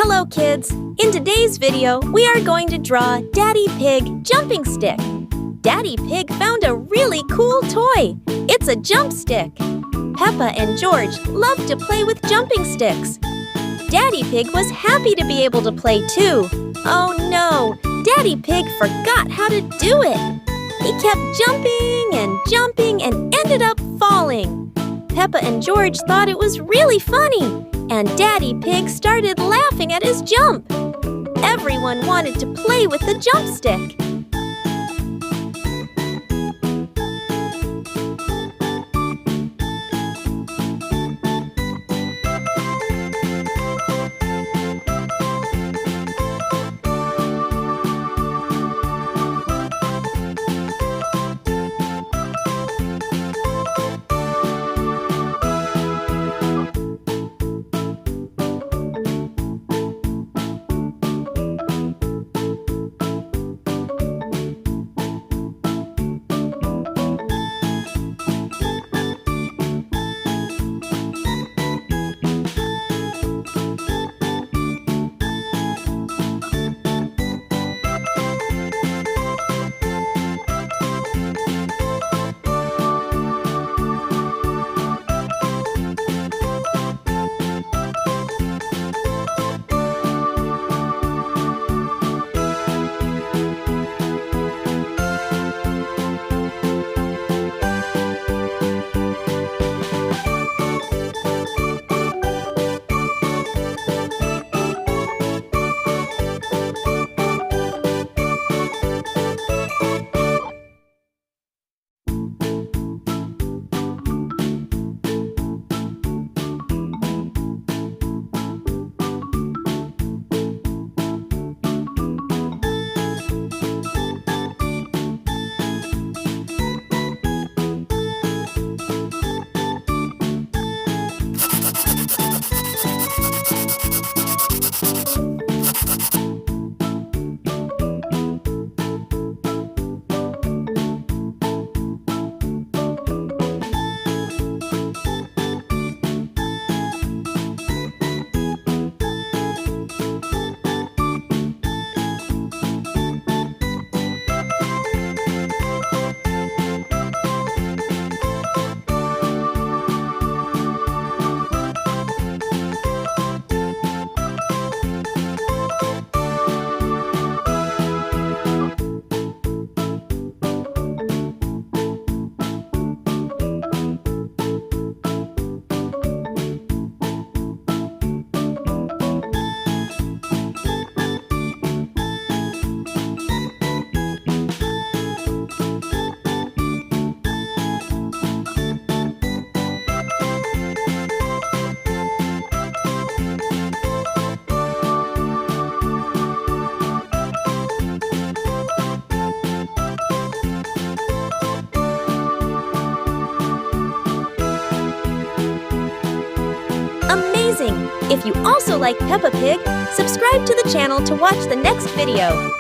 Hello kids! In today's video, we are going to draw Daddy Pig Jumping Stick. Daddy Pig found a really cool toy. It's a jump stick. Peppa and George love to play with jumping sticks. Daddy Pig was happy to be able to play too. Oh no! Daddy Pig forgot how to do it. He kept jumping and ended up falling. Peppa and George thought it was really funny, and Daddy Pig started laughing at his jump. Everyone wanted to play with the jump stick. Amazing! If you also like Peppa Pig, subscribe to the channel to watch the next video.